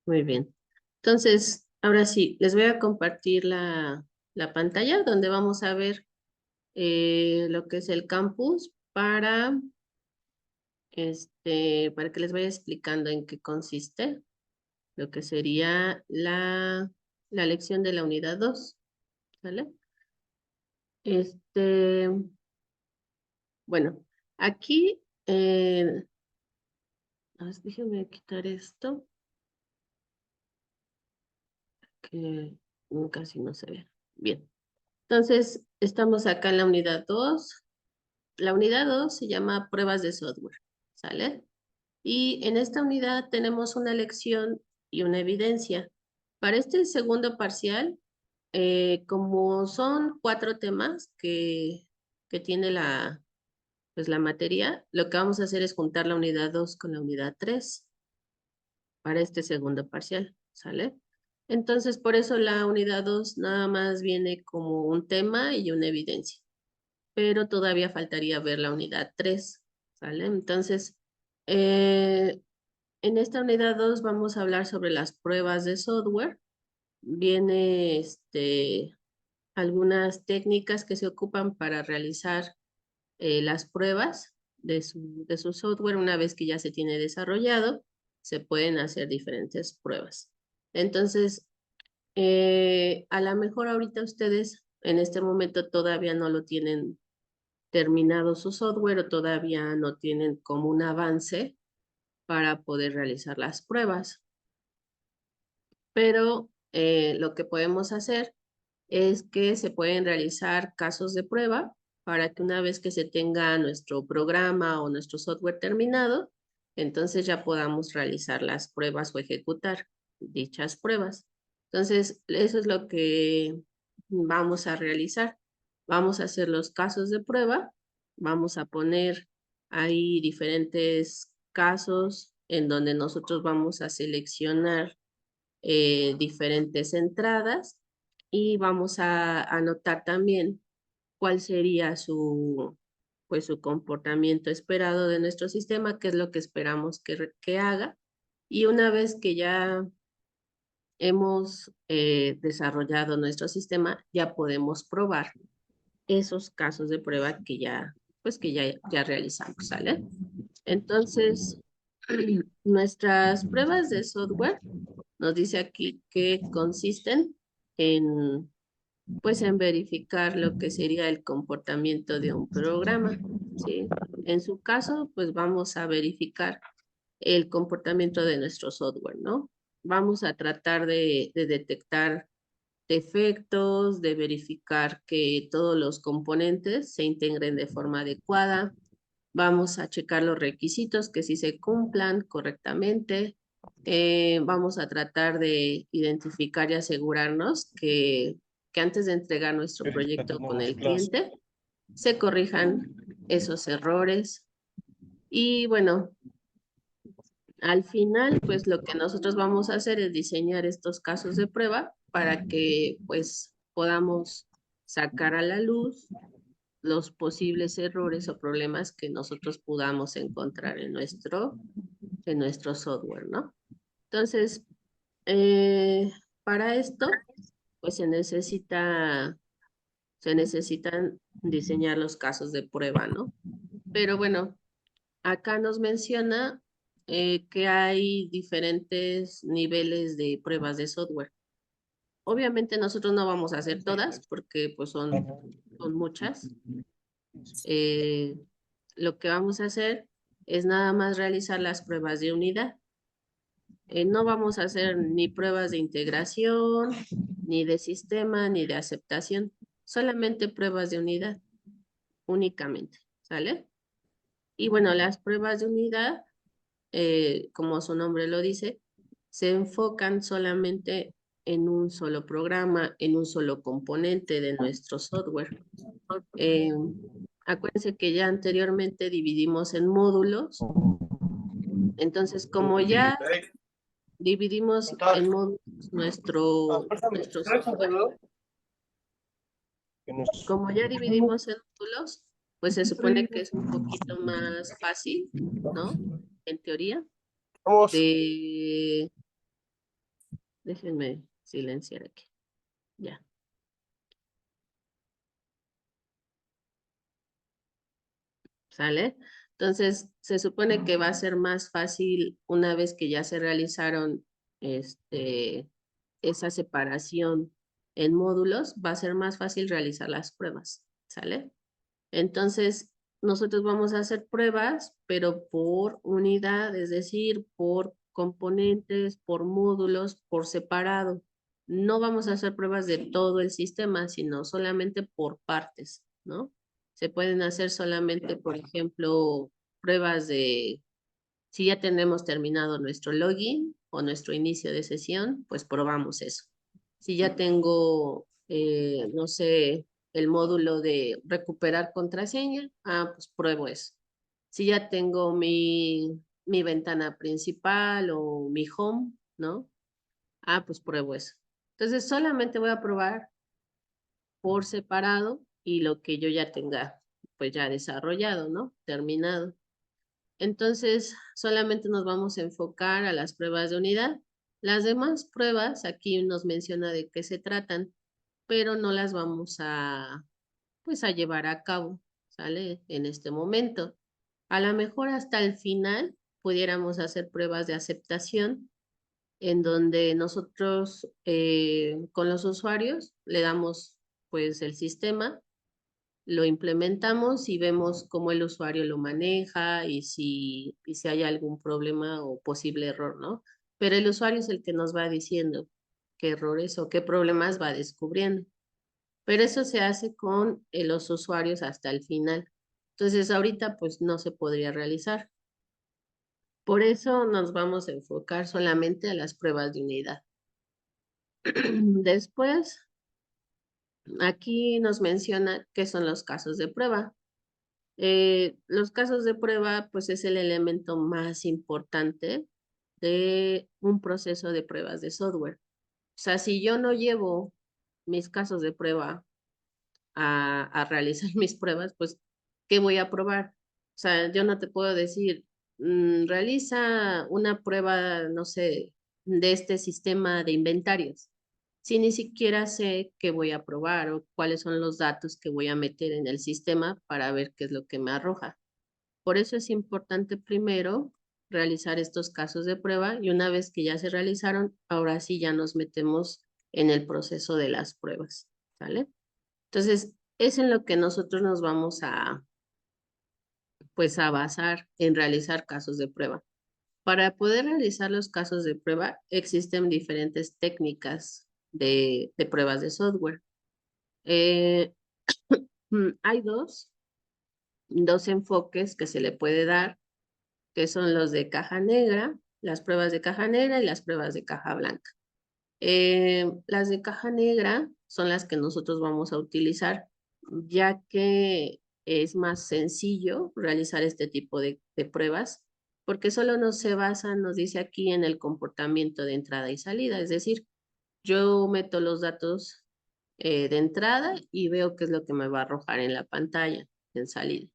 Muy bien. Entonces, ahora sí, les voy a compartir la pantalla donde vamos a ver lo que es el campus para que les vaya explicando en qué consiste lo que sería la lección de la unidad 2. ¿Sale? Este, bueno, aquí, déjenme quitar esto, que casi no se ve. Bien. Entonces, estamos acá en la unidad 2. La unidad 2 se llama pruebas de software, ¿sale? Y en esta unidad tenemos una lección y una evidencia. Para este segundo parcial, como son 4 temas que tiene pues la materia, lo que vamos a hacer es juntar la unidad 2 con la unidad 3 para este segundo parcial, ¿sale? Entonces, por eso la unidad 2 nada más viene como un tema y una evidencia, pero todavía faltaría ver la unidad 3, ¿sale? Entonces, eh, en esta unidad 2 vamos a hablar sobre las pruebas de software. Viene algunas técnicas que se ocupan para realizar las pruebas de su software. Una vez que ya se tiene desarrollado, se pueden hacer diferentes pruebas. Entonces, a lo mejor ahorita ustedes en este momento todavía no lo tienen terminado su software o todavía no tienen como un avance para poder realizar las pruebas. Pero lo que podemos hacer es que se pueden realizar casos de prueba para que una vez que se tenga nuestro programa o nuestro software terminado, entonces ya podamos realizar las pruebas o ejecutar dichas pruebas. Entonces, eso es lo que vamos a realizar. Vamos a hacer los casos de prueba, vamos a poner ahí diferentes casos en donde nosotros vamos a seleccionar diferentes entradas y vamos a anotar también cuál sería pues, su comportamiento esperado de nuestro sistema, qué es lo que esperamos que haga. Y una vez que ya hemos desarrollado nuestro sistema, ya podemos probar esos casos de prueba pues que ya realizamos, ¿sale? Entonces, nuestras pruebas de software nos dice aquí que consisten en, pues, en verificar lo que sería el comportamiento de un programa, ¿sí? En su caso, pues vamos a verificar el comportamiento de nuestro software, ¿no? Vamos a tratar de detectar defectos, de verificar que todos los componentes se integren de forma adecuada. Vamos a checar los requisitos que sí se cumplan correctamente. Vamos a tratar de identificar y asegurarnos que antes de entregar nuestro proyecto con Tenemos el clase. cliente, se corrijan esos errores. Y bueno, al final, pues lo que nosotros vamos a hacer es diseñar estos casos de prueba para que pues podamos sacar a la luz los posibles errores o problemas que nosotros podamos encontrar en nuestro software, ¿no? Entonces, eh, para esto, pues se necesitan diseñar los casos de prueba, ¿no? Pero bueno, acá nos menciona que hay diferentes niveles de pruebas de software. Obviamente nosotros no vamos a hacer todas porque pues son muchas. Eh, lo que vamos a hacer es nada más realizar las pruebas de unidad. No vamos a hacer ni pruebas de integración, ni de sistema, ni de aceptación, solamente pruebas de unidad, únicamente, ¿sale? Y bueno, las pruebas de unidad, como su nombre lo dice, se enfocan solamente en un solo programa, en un solo componente de nuestro software. Eh, Acuérdense que ya anteriormente dividimos en módulos, entonces como ya dividimos en módulos nuestro software, Que nos- como ya dividimos en módulos, pues se supone que es un poquito más fácil, ¿no? En teoría, Vamos. de Déjenme silenciar aquí. Ya. ¿Sale? Entonces, se supone que va a ser más fácil una vez que ya se realizaron esa separación en módulos, va a ser más fácil realizar las pruebas, ¿sale? Entonces, nosotros vamos a hacer pruebas, pero por unidad, es decir, por componentes, por módulos, por separado. No vamos a hacer pruebas de todo el sistema, sino solamente por partes, ¿no? Se pueden hacer solamente, por ejemplo, pruebas de si ya tenemos terminado nuestro login o nuestro inicio de sesión, pues probamos eso. Si ya tengo, no sé, el módulo de recuperar contraseña, pues pruebo eso. Si ya tengo mi ventana principal o mi home, ¿no? Pues pruebo eso. Entonces solamente voy a probar por separado y lo que yo ya tenga, pues ya desarrollado, ¿no? Terminado. Entonces, solamente nos vamos a enfocar a las pruebas de unidad. Las demás pruebas, aquí nos menciona de qué se tratan, pero no las vamos pues, a llevar a cabo, ¿sale? En este momento. A lo mejor hasta el final pudiéramos hacer pruebas de aceptación en donde nosotros con los usuarios le damos pues el sistema, lo implementamos y vemos cómo el usuario lo maneja y si hay algún problema o posible error, ¿no? Pero el usuario es el que nos va diciendo qué errores o qué problemas va descubriendo. Pero eso se hace con los usuarios hasta el final. Entonces, ahorita pues no se podría realizar. Por eso nos vamos a enfocar solamente a las pruebas de unidad. Después, aquí nos menciona qué son los casos de prueba. Los casos de prueba, pues es el elemento más importante de un proceso de pruebas de software. O sea, si yo no llevo mis casos de prueba a realizar mis pruebas, pues, ¿qué voy a probar? O sea, yo no te puedo decir, realiza una prueba, no sé, de este sistema de inventarios, si ni siquiera sé qué voy a probar o cuáles son los datos que voy a meter en el sistema para ver qué es lo que me arroja. Por eso es importante primero realizar estos casos de prueba y una vez que ya se realizaron, ahora sí ya nos metemos en el proceso de las pruebas, ¿sale? Entonces, es en lo que nosotros nos vamos pues, a basar en realizar casos de prueba. Para poder realizar los casos de prueba, existen diferentes técnicas de pruebas de software. Eh, hay dos enfoques que se le puede dar, que son los de caja negra, las pruebas de caja negra y las pruebas de caja blanca. Las de caja negra son las que nosotros vamos a utilizar, ya que es más sencillo realizar este tipo de pruebas, porque solo nos se basa, nos dice aquí, en el comportamiento de entrada y salida. Es decir, yo meto los datos de entrada y veo qué es lo que me va a arrojar en la pantalla, en salida.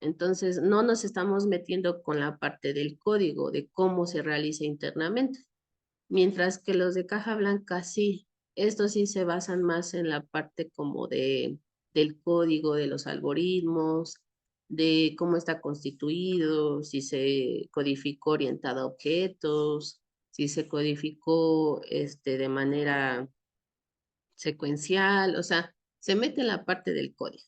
Entonces, no nos estamos metiendo con la parte del código, de cómo se realiza internamente. Mientras que los de caja blanca sí, estos sí se basan más en la parte como del código, de los algoritmos, de cómo está constituido, si se codificó orientado a objetos, si se codificó de manera secuencial, o sea, se mete en la parte del código.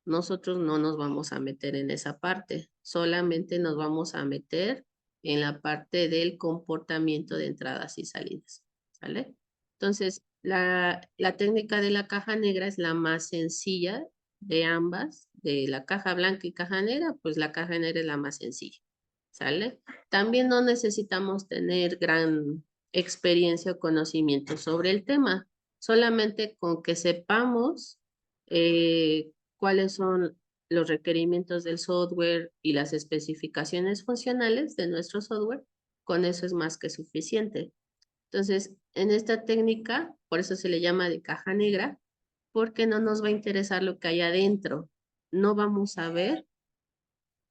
Nosotros no nos vamos a meter en esa parte, solamente nos vamos a meter en la parte del comportamiento de entradas y salidas, ¿sale? Entonces, la técnica de la caja negra es la más sencilla de ambas, de la caja blanca y caja negra, pues la caja negra es la más sencilla, ¿sale? También no necesitamos tener gran experiencia o conocimiento sobre el tema, solamente con que sepamos cuáles son los requerimientos del software y las especificaciones funcionales de nuestro software, con eso es más que suficiente. Entonces, en esta técnica, por eso se le llama de caja negra, porque no nos va a interesar lo que hay adentro. No vamos a ver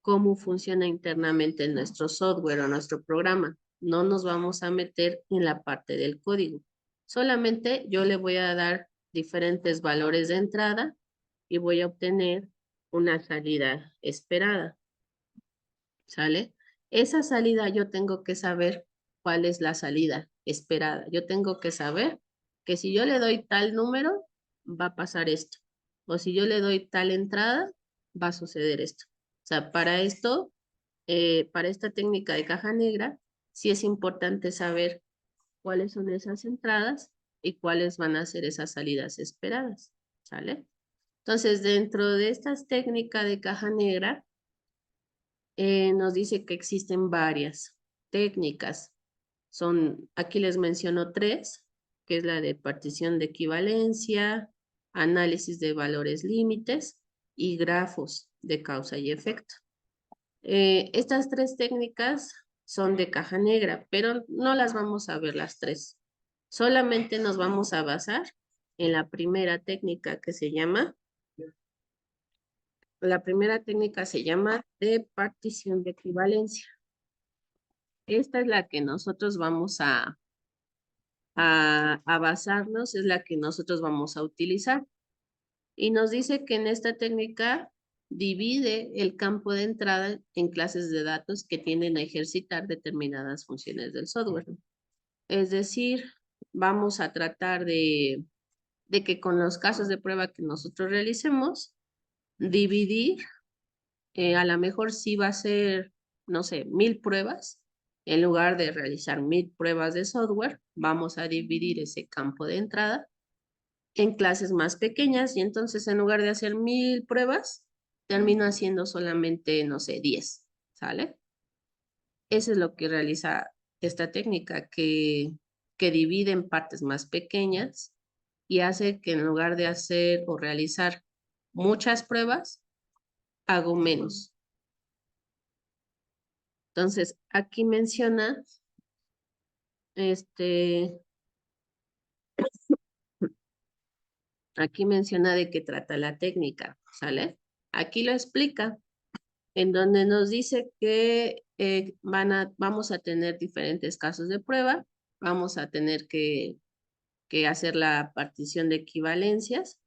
cómo funciona internamente nuestro software o nuestro programa. No nos vamos a meter en la parte del código. Solamente yo le voy a dar diferentes valores de entrada y voy a obtener una salida esperada, ¿sale? Esa salida yo tengo que saber cuál es la salida esperada. Yo tengo que saber que si yo le doy tal número, va a pasar esto. O si yo le doy tal entrada, va a suceder esto. O sea, para esto, para esta técnica de caja negra, sí es importante saber cuáles son esas entradas y cuáles van a ser esas salidas esperadas, ¿sale? Entonces, dentro de estas técnicas de caja negra, nos dice que existen varias técnicas. Aquí les menciono tres, que es la de partición de equivalencia, análisis de valores límites y grafos de causa y efecto. Estas tres técnicas son de caja negra, pero no las vamos a ver las tres. Solamente nos vamos a basar en la primera técnica se llama de partición de equivalencia. Esta es la que nosotros vamos a basarnos, es la que nosotros vamos a utilizar. Y nos dice que en esta técnica divide el campo de entrada en clases de datos que tienden a ejercitar determinadas funciones del software. Es decir, vamos a tratar de que con los casos de prueba que nosotros realicemos, dividir, a lo mejor sí va a ser, no sé, 1000 pruebas. En lugar de realizar 1000 pruebas de software, vamos a dividir ese campo de entrada en clases más pequeñas y entonces en lugar de hacer 1000 pruebas, termino haciendo solamente, no sé, 10, ¿sale? Eso es lo que realiza esta técnica, que divide en partes más pequeñas y hace que en lugar de hacer o realizar muchas pruebas, hago menos. Entonces, este, aquí menciona de qué trata la técnica, ¿sale? Aquí lo explica, en donde nos dice que vamos a tener diferentes casos de prueba, vamos a tener que hacer la partición de equivalencias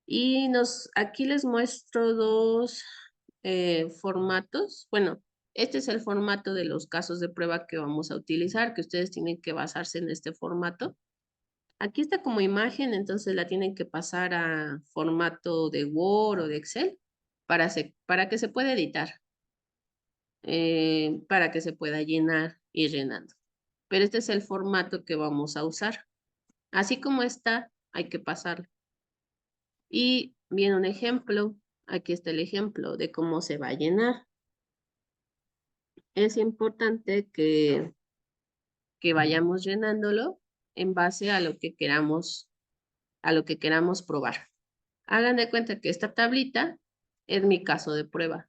y aquí les muestro dos formatos. Bueno, este es el formato de los casos de prueba que vamos a utilizar, que ustedes tienen que basarse en este formato. Aquí está como imagen, entonces la tienen que pasar a formato de Word o de Excel para que se pueda editar, para que se pueda llenar y llenando. Pero este es el formato que vamos a usar. Así como está, hay que pasarlo. Y viene un ejemplo. Aquí está el ejemplo de cómo se va a llenar. Es importante que vayamos llenándolo en base a lo que queramos probar. Hagan de cuenta que esta tablita es mi caso de prueba.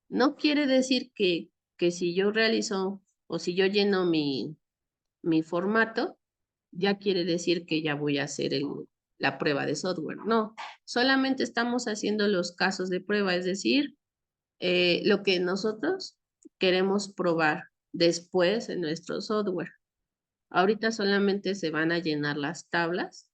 No quiere decir que si yo realizo o si yo lleno mi formato, ya quiere decir que ya voy a hacer la prueba de software. No, solamente estamos haciendo los casos de prueba, es decir, lo que nosotros queremos probar después en nuestro software. Ahorita solamente se van a llenar las tablas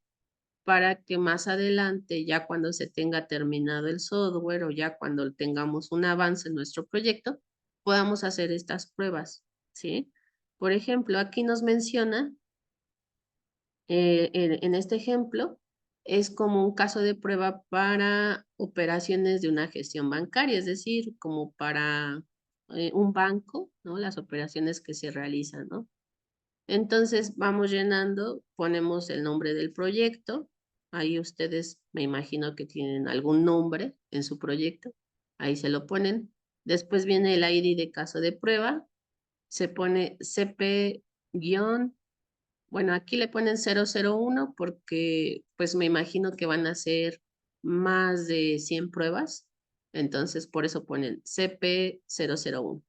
para que más adelante, ya cuando se tenga terminado el software o ya cuando tengamos un avance en nuestro proyecto, podamos hacer estas pruebas, ¿sí? Por ejemplo, aquí nos menciona, en este ejemplo, es como un caso de prueba para operaciones de una gestión bancaria, es decir, como para un banco, ¿no? Las operaciones que se realizan, ¿no? Entonces vamos llenando, ponemos el nombre del proyecto. Ahí ustedes me imagino que tienen algún nombre en su proyecto. Ahí se lo ponen. Después viene el ID de caso de prueba. Se pone CP-, bueno, aquí le ponen 001 porque pues me imagino que van a hacer más de 100 pruebas. Entonces por eso ponen CP001.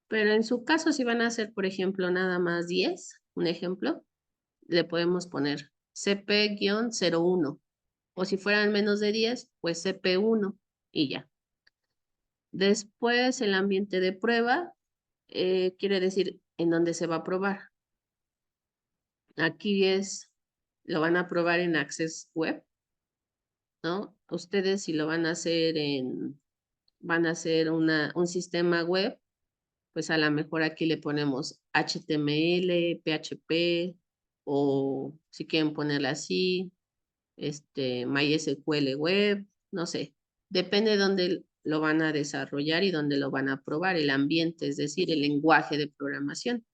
Pero en su caso, si van a hacer, por ejemplo, nada más 10, un ejemplo, le podemos poner CP-01. O si fueran menos de 10, pues CP1 y ya. Después, el ambiente de prueba quiere decir en dónde se va a probar. Aquí es lo van a probar en Access Web, ¿no? Ustedes si lo van a hacer van a hacer un sistema web, pues a lo mejor aquí le ponemos HTML, PHP, o si quieren ponerla así, MySQL web, no sé. Depende de dónde lo van a desarrollar y dónde lo van a probar, el ambiente, es decir, el lenguaje de programación.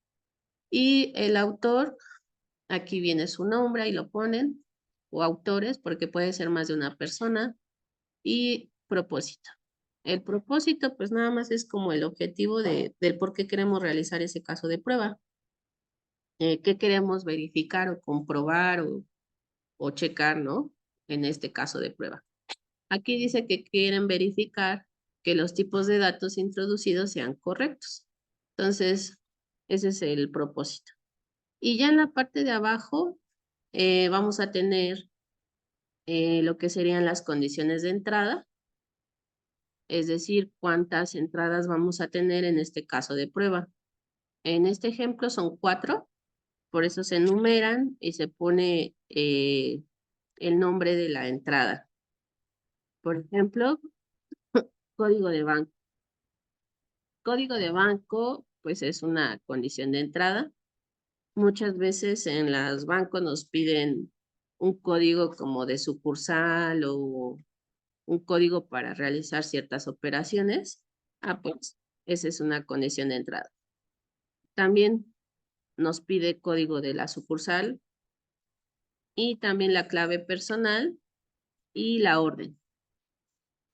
Y el autor, aquí viene su nombre, ahí lo ponen, o autores, porque puede ser más de una persona, y propósito. El propósito, pues nada más es como el objetivo del por qué queremos realizar ese caso de prueba. ¿Qué queremos verificar o comprobar o checar, ¿no? En este caso de prueba. Aquí dice que quieren verificar que los tipos de datos introducidos sean correctos. Entonces, ese es el propósito. Y ya en la parte de abajo vamos a tener lo que serían las condiciones de entrada, es decir, cuántas entradas vamos a tener en este caso de prueba. En este ejemplo son 4, por eso se enumeran y se pone el nombre de la entrada. Por ejemplo, código de banco. Código de banco, pues es una condición de entrada. Muchas veces en los bancos nos piden un código como de sucursal o un código para realizar ciertas operaciones. Pues esa es una condición de entrada. También nos pide código de la sucursal y también la clave personal y la orden.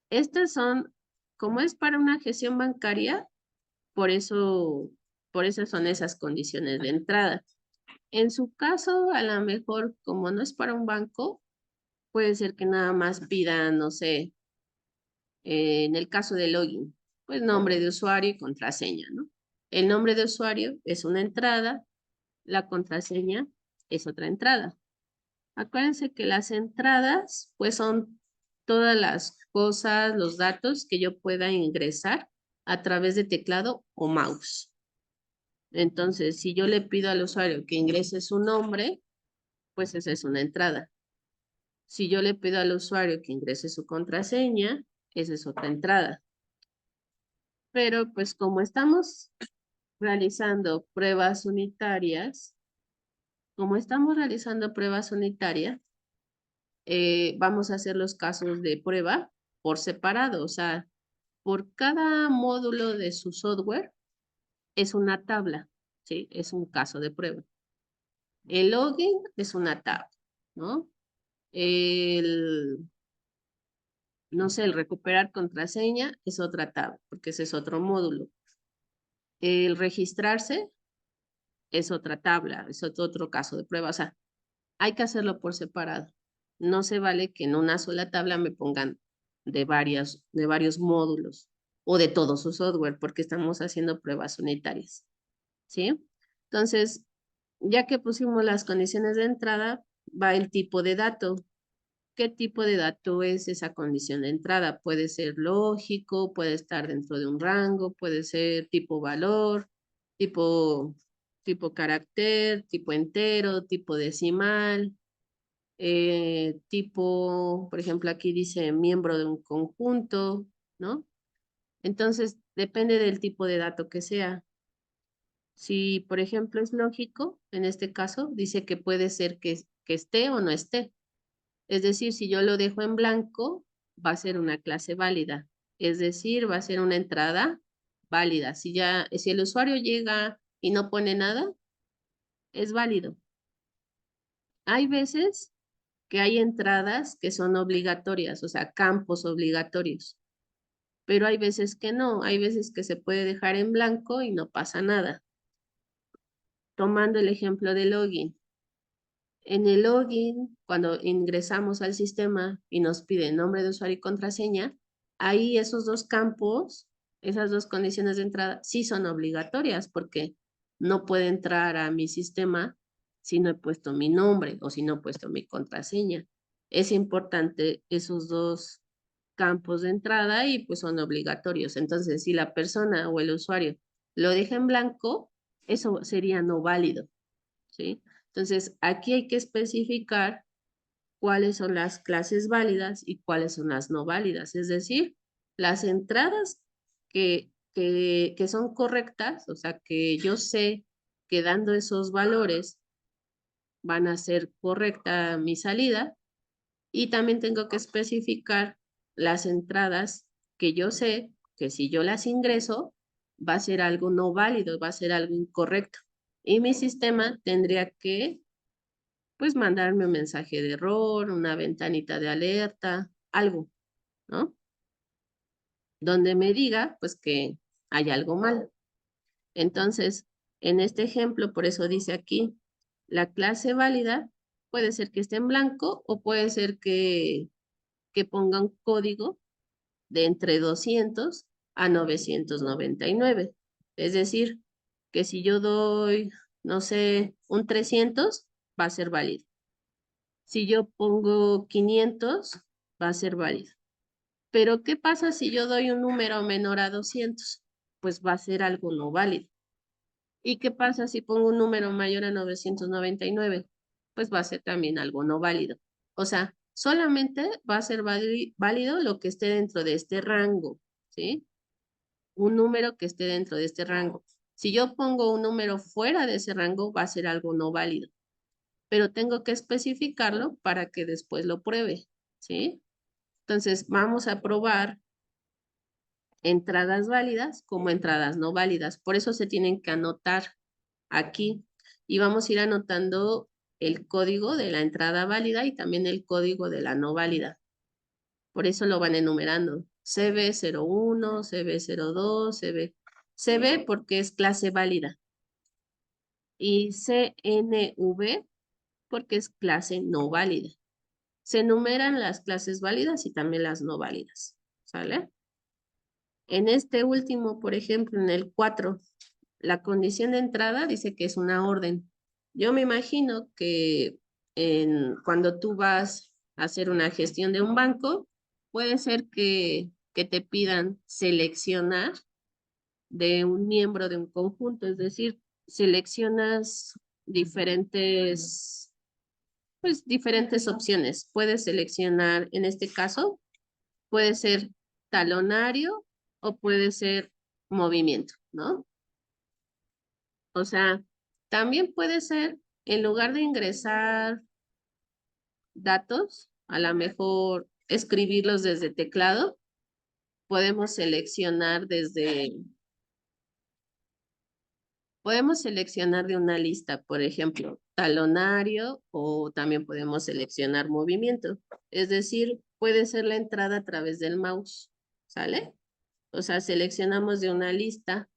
Estas son, como es para una gestión bancaria, por eso son esas condiciones de entrada. En su caso, a lo mejor, como no es para un banco, puede ser que nada más pidan, no sé, en el caso de login, pues nombre de usuario y contraseña, ¿no? El nombre de usuario es una entrada, la contraseña es otra entrada. Acuérdense que las entradas, pues son todas las cosas, los datos que yo pueda ingresar a través de teclado o mouse. Entonces, si yo le pido al usuario que ingrese su nombre, pues esa es una entrada. Si yo le pido al usuario que ingrese su contraseña, esa es otra entrada. Pero pues como estamos realizando pruebas unitarias, vamos a hacer los casos de prueba por separado, o sea, por cada módulo de su software es una tabla, ¿sí? Es un caso de prueba. El login es una tabla, ¿no? No sé, el recuperar contraseña es otra tabla, porque ese es otro módulo. El registrarse es otra tabla, es otro caso de prueba. O sea, hay que hacerlo por separado. No se vale que en una sola tabla me pongan de varios módulos o de todo su software, porque estamos haciendo pruebas unitarias, ¿sí? Entonces, ya que pusimos las condiciones de entrada, va el tipo de dato. ¿Qué tipo de dato es esa condición de entrada? Puede ser lógico, puede estar dentro de un rango, puede ser tipo valor, tipo, tipo carácter, tipo entero, tipo decimal, tipo, por ejemplo, aquí dice miembro de un conjunto, ¿no? Entonces, depende del tipo de dato que sea. Si, por ejemplo, es lógico, en este caso, dice que puede ser que esté o no esté. Es decir, si yo lo dejo en blanco, va a ser una clase válida. Es decir, va a ser una entrada válida. Si el usuario llega y no pone nada, es válido. Hay veces que hay entradas que son obligatorias, o sea, campos obligatorios, pero hay veces que no, hay veces que se puede dejar en blanco y no pasa nada. Tomando el ejemplo de login. En el login, cuando ingresamos al sistema y nos pide nombre de usuario y contraseña, ahí esos dos campos, esas dos condiciones de entrada, sí son obligatorias porque no puede entrar a mi sistema si no he puesto mi nombre o si no he puesto mi contraseña. Es importante esos dos campos de entrada y pues son obligatorios. Entonces, si la persona o el usuario lo deja en blanco, eso sería no válido, ¿sí? Entonces, aquí hay que especificar cuáles son las clases válidas y cuáles son las no válidas. Es decir, las entradas que son correctas, o sea, que yo sé que dando esos valores van a ser correcta mi salida, y también tengo que especificar las entradas que yo sé que si yo las ingreso va a ser algo no válido, va a ser algo incorrecto. Y mi sistema tendría que, pues, mandarme un mensaje de error, una ventanita de alerta, algo, ¿no? Donde me diga, pues, que hay algo mal. Entonces, en este ejemplo, por eso dice aquí, la clase válida puede ser que esté en blanco o puede ser que ponga un código de entre 200 a 999. Es decir, que si yo doy, no sé, un 300, va a ser válido. Si yo pongo 500, va a ser válido. Pero ¿qué pasa si yo doy un número menor a 200? Pues va a ser algo no válido. ¿Y qué pasa si pongo un número mayor a 999? Pues va a ser también algo no válido. O sea, solamente va a ser válido lo que esté dentro de este rango, ¿sí? Un número que esté dentro de este rango. Si yo pongo un número fuera de ese rango, va a ser algo no válido. Pero tengo que especificarlo para que después lo pruebe, ¿sí? Entonces, vamos a probar entradas válidas como entradas no válidas. Por eso se tienen que anotar aquí y vamos a ir anotando el código de la entrada válida y también el código de la no válida. Por eso lo van enumerando. CB01, CB02, CB porque es clase válida y CNV porque es clase no válida. Se enumeran las clases válidas y también las no válidas, ¿sale? En este último, por ejemplo, en el 4, la condición de entrada dice que es una orden. Yo me imagino que cuando tú vas a hacer una gestión de un banco, puede ser que te pidan seleccionar de un miembro de un conjunto, es decir, seleccionas diferentes, pues diferentes opciones. Puedes seleccionar, en este caso, puede ser talonario o puede ser movimiento, ¿no? O sea, también puede ser, en lugar de ingresar datos, a lo mejor escribirlos desde teclado, podemos seleccionar podemos seleccionar de una lista, por ejemplo, talonario o también podemos seleccionar movimiento. Es decir, puede ser la entrada a través del mouse, ¿sale? O sea, seleccionamos de una lista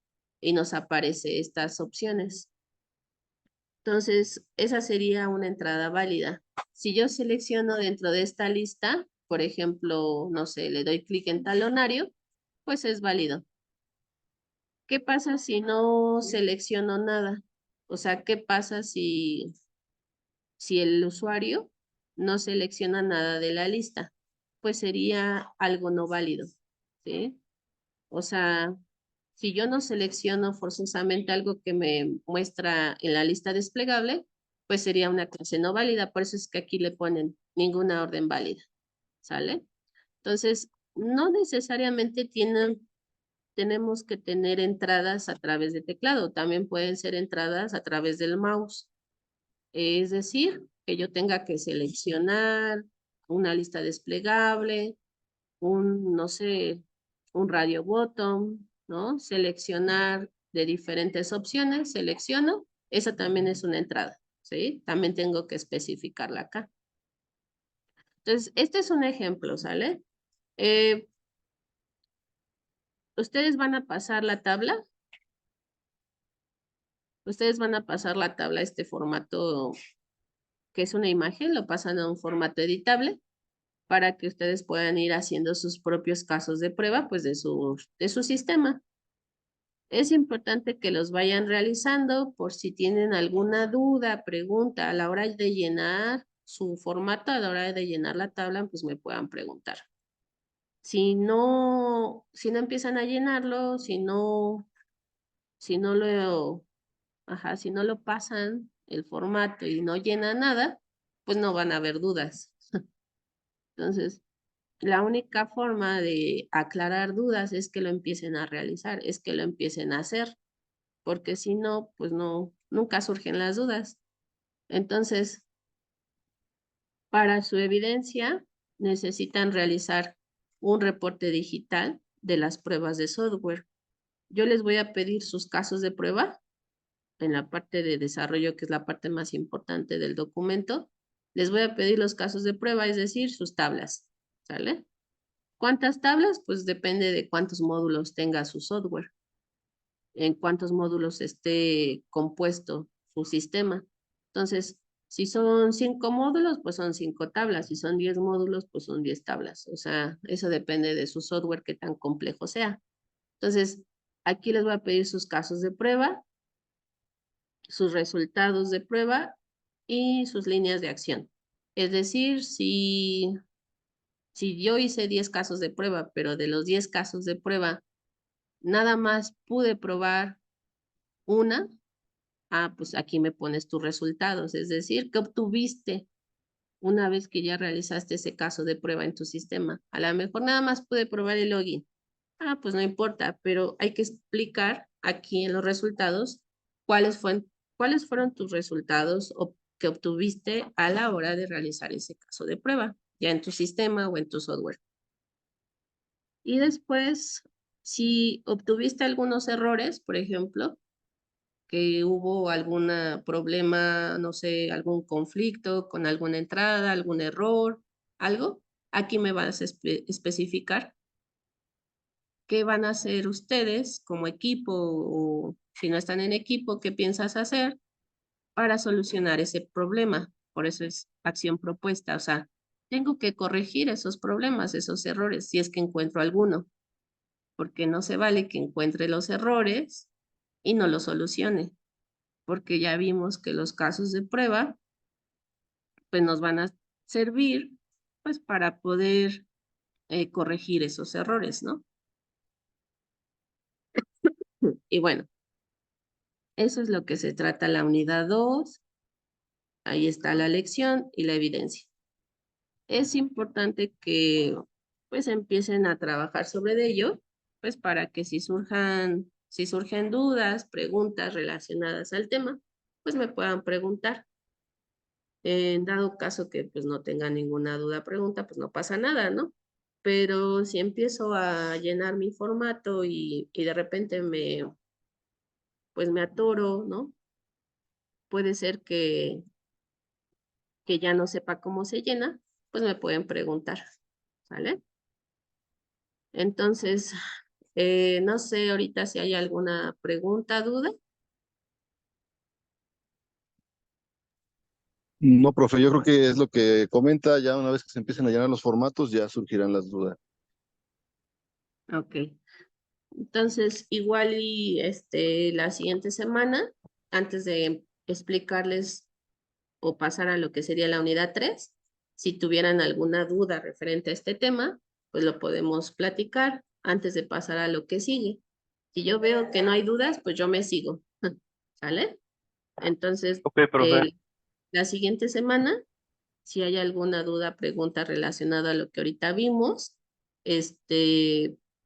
y nos aparece estas opciones. Entonces, esa sería una entrada válida. Si yo selecciono dentro de esta lista, por ejemplo, no sé, le doy clic en talonario, pues es válido. ¿Qué pasa si no selecciono nada? O sea, ¿qué pasa si el usuario no selecciona nada de la lista? Pues sería algo no válido, ¿sí? O sea, si yo no selecciono forzosamente algo que me muestra en la lista desplegable, pues sería una clase no válida. Por eso es que aquí le ponen ninguna orden válida, ¿sale? Entonces, no necesariamente tenemos que tener entradas a través de teclado, también pueden ser entradas a través del mouse. Es decir, que yo tenga que seleccionar una lista desplegable, no sé, un radio bottom, ¿no? Seleccionar de diferentes opciones, selecciono, esa también es una entrada, ¿sí? También tengo que especificarla acá. Entonces, este es un ejemplo, ¿sale? Eh, ustedes van a pasar la tabla, ustedes van a pasar la tabla a este formato que es una imagen, lo pasan a un formato editable para que ustedes puedan ir haciendo sus propios casos de prueba, pues de su sistema. Es importante que los vayan realizando por si tienen alguna duda, pregunta a la hora de llenar su formato, a la hora de llenar la tabla, pues me puedan preguntar. Si no empiezan a llenarlo, si no lo pasan el formato y no llena nada, pues no van a haber dudas. Entonces, la única forma de aclarar dudas es que lo empiecen a realizar, es que lo empiecen a hacer, porque si no, pues no, nunca surgen las dudas. Entonces, para su evidencia, necesitan realizar un reporte digital de las pruebas de software. Yo les voy a pedir sus casos de prueba en la parte de desarrollo, que es la parte más importante del documento. Les voy a pedir los casos de prueba, es decir, sus tablas, ¿sale? ¿Cuántas tablas? Pues depende de cuántos módulos tenga su software, en cuántos módulos esté compuesto su sistema. Entonces, si son 5 módulos, pues son 5 tablas. Si son 10 módulos, pues son 10 tablas. O sea, eso depende de su software, qué tan complejo sea. Entonces, aquí les voy a pedir sus casos de prueba, sus resultados de prueba y sus líneas de acción. Es decir, si yo hice 10 casos de prueba, pero de los 10 casos de prueba, nada más pude probar una, pues aquí me pones tus resultados, es decir, ¿qué obtuviste una vez que ya realizaste ese caso de prueba en tu sistema? A lo mejor nada más pude probar el login. Pues no importa, pero hay que explicar aquí en los resultados cuáles fueron tus resultados que obtuviste a la hora de realizar ese caso de prueba, ya en tu sistema o en tu software. Y después, si obtuviste algunos errores, por ejemplo, que hubo algún problema, no sé, algún conflicto con alguna entrada, algún error, algo, aquí me vas a especificar qué van a hacer ustedes como equipo o si no están en equipo, qué piensas hacer para solucionar ese problema. Por eso es acción propuesta, o sea, tengo que corregir esos problemas, esos errores, si es que encuentro alguno, porque no se vale que encuentre los errores y no los solucione, porque ya vimos que los casos de prueba pues nos van a servir pues para poder corregir esos errores, ¿no? Y bueno, eso es lo que se trata la unidad 2. Ahí está la lección y la evidencia. Es importante que pues empiecen a trabajar sobre ello, pues para que si surgen dudas, preguntas relacionadas al tema, pues me puedan preguntar. En dado caso que pues no tengan ninguna duda, pregunta, pues no pasa nada, ¿no? Pero si empiezo a llenar mi formato y de repente pues me atoro, ¿no? Puede ser que ya no sepa cómo se llena, pues me pueden preguntar, ¿sale? Entonces, no sé ahorita si hay alguna pregunta, duda. No, profe, yo creo que es lo que comenta, ya una vez que se empiecen a llenar los formatos, ya surgirán las dudas. Ok. Entonces, igual y la siguiente semana, antes de explicarles o pasar a lo que sería la unidad 3, si tuvieran alguna duda referente a este tema, pues lo podemos platicar antes de pasar a lo que sigue. Si yo veo que no hay dudas, pues yo me sigo, ¿sale? Entonces, Ok, profe. la siguiente semana, si hay alguna duda, pregunta relacionada a lo que ahorita vimos,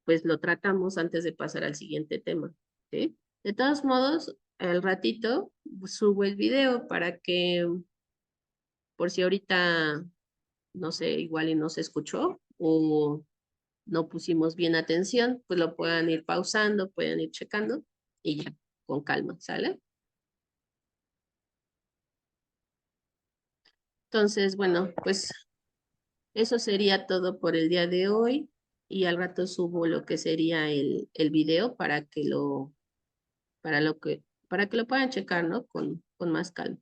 pues lo tratamos antes de pasar al siguiente tema, ¿sí? De todos modos, al ratito subo el video para que, por si ahorita, no sé, igual y no se escuchó o no pusimos bien atención, pues lo puedan ir pausando, pueden ir checando y ya, con calma, ¿sale? Entonces, bueno, pues eso sería todo por el día de hoy y al rato subo lo que sería el video para que para que lo puedan checar, ¿no? Con más calma.